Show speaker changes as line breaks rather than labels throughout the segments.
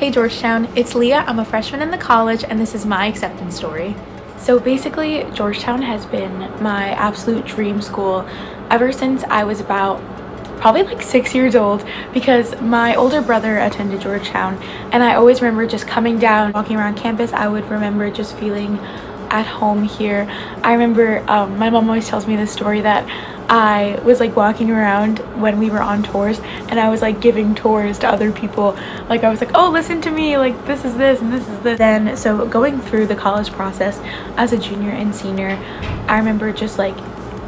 Hey Georgetown, it's Leah. I'm a freshman in the college and this is my acceptance story. So basically, Georgetown has been my absolute dream school ever since I was about probably like 6 years old, because my older brother attended Georgetown and I always remember just coming down, walking around campus. I would remember just feeling at home here. I remember my mom always tells me this story that I was like walking around when we were on tours and I was like giving tours to other people. Like I was like, oh, listen to me, like this is this and this is this. Then so going through the college process as a junior and senior, I remember just like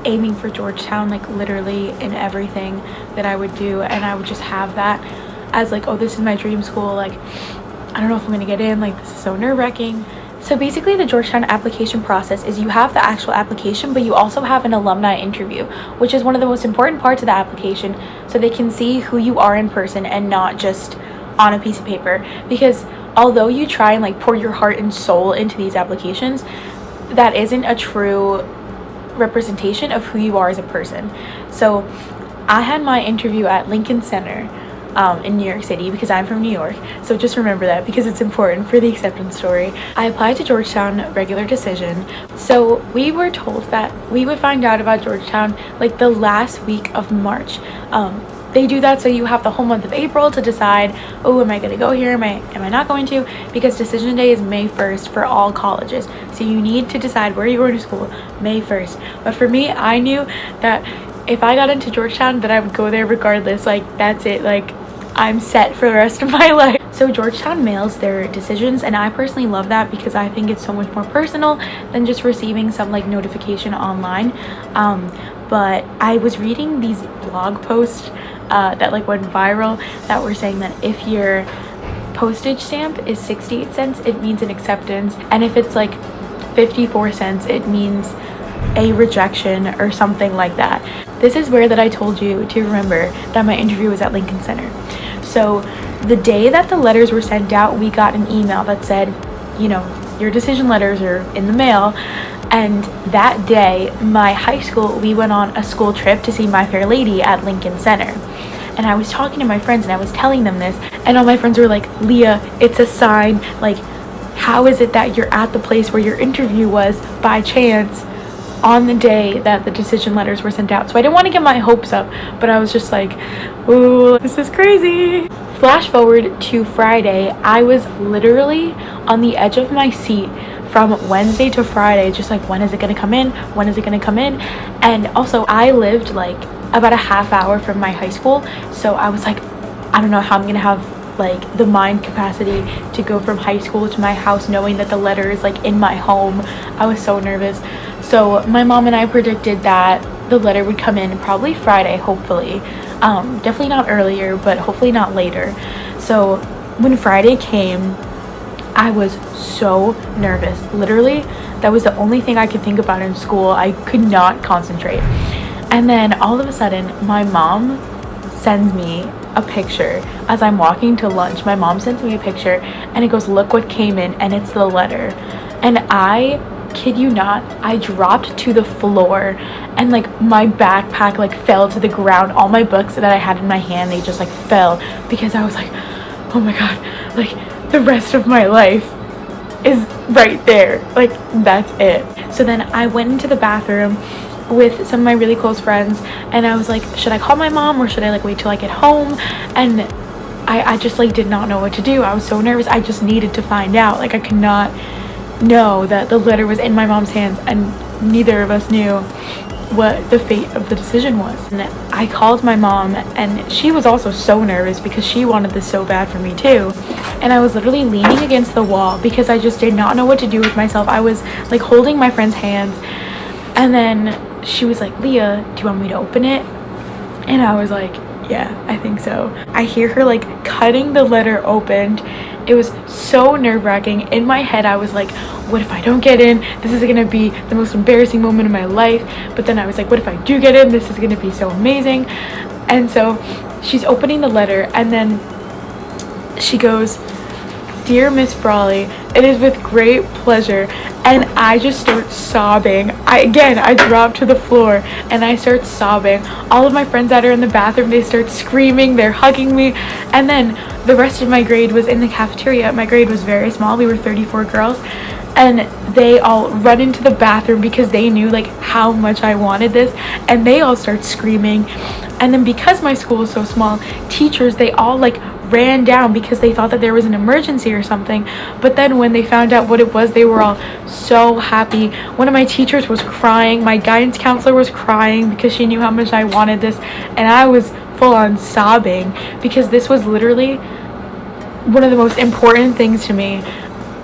aiming for Georgetown, like literally in everything that I would do, and I would just have that as like, oh, this is my dream school. Like I don't know if I'm gonna get in, like this is so nerve-wracking. So basically the Georgetown application process is you have the actual application, but you also have an alumni interview, which is one of the most important parts of the application, so they can see who you are in person and not just on a piece of paper. Because although you try and like pour your heart and soul into these applications, that isn't a true representation of who you are as a person. So I had my interview at Lincoln Center in New York City, because I'm from New York, so just remember that because it's important for the acceptance story. I applied to Georgetown regular decision, so we were told that we would find out about Georgetown like the last week of March. They do that so you have the whole month of April to decide, oh, am I going to go here, am I not going to, because decision day is May 1st for all colleges, so you need to decide where you're going to school May 1st. But for me, I knew that if I got into Georgetown, that I would go there regardless. Like that's it, like I'm set for the rest of my life. So Georgetown mails their decisions, and I personally love that because I think it's so much more personal than just receiving some like notification online. But I was reading these blog posts that like went viral that were saying that if your postage stamp is 68 cents, it means an acceptance, and if it's like 54 cents, it means a rejection or something like that. This is where that I told you to remember that my interview was at Lincoln Center. So the day that the letters were sent out, we got an email that said, you know, your decision letters are in the mail. And that day, my high school, we went on a school trip to see My Fair Lady at Lincoln Center. And I was talking to my friends and I was telling them this, and all my friends were like, Leah, it's a sign. Like, how is it that you're at the place where your interview was by chance on the day that the decision letters were sent out? So I didn't want to get my hopes up, but I was just like, ooh, this is crazy. Flash forward to Friday, I was literally on the edge of my seat from Wednesday to Friday, just like, when is it gonna come in, when is it gonna come in? And also I lived like about a half hour from my high school, so I was like, I don't know how I'm gonna have like the mind capacity to go from high school to my house knowing that the letter is like in my home. I was so nervous. So my mom and I predicted that the letter would come in probably Friday, hopefully. Definitely not earlier, but hopefully not later. So when Friday came, I was so nervous. Literally, that was the only thing I could think about in school. I could not concentrate. And then all of a sudden, my mom sends me a picture as I'm walking to lunch. My mom sends me a picture and it goes, look what came in, and it's the letter. And I kid you not, I dropped to the floor and like my backpack like fell to the ground. All my books that I had in my hand, they just like fell, because I was like, oh my god, like the rest of my life is right there, like that's it. So then I went into the bathroom with some of my really close friends and I was like, should I call my mom or should I like wait till I get home? And I just like did not know what to do. I was so nervous. I just needed to find out. Like I could not know that the letter was in my mom's hands, and neither of us knew what the fate of the decision was. And I called my mom, and she was also so nervous because she wanted this so bad for me too. And I was literally leaning against the wall because I just did not know what to do with myself. I was like holding my friend's hands, and then she was like, Leah, do you want me to open it? And I was like, yeah, I think so. I hear her like cutting the letter open. It was so nerve-wracking. In my head, I was like, what if I don't get in? This is gonna be the most embarrassing moment of my life. But then I was like, what if I do get in? This is gonna be so amazing. And so she's opening the letter, and then she goes, "Dear Miss Frawley, it is with great pleasure," and I just start sobbing. I drop to the floor and I start sobbing. All of my friends that are in the bathroom, they start screaming, they're hugging me, and then the rest of my grade was in the cafeteria. My grade was very small, we were 34 girls, and they all run into the bathroom because they knew like how much I wanted this, and they all start screaming. And then because my school was so small, teachers, they all like ran down because they thought that there was an emergency or something. But then when they found out what it was, they were all so happy. One of my teachers was crying, my guidance counselor was crying because she knew how much I wanted this, and I was full on sobbing because this was literally one of the most important things to me,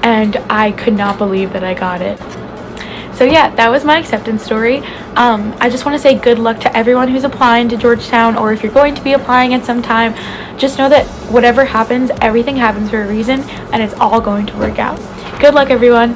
and I could not believe that I got it. So yeah, that was my acceptance story. I just want to say good luck to everyone who's applying to Georgetown, or if you're going to be applying at some time, just know that whatever happens, everything happens for a reason, and it's all going to work out. Good luck, everyone.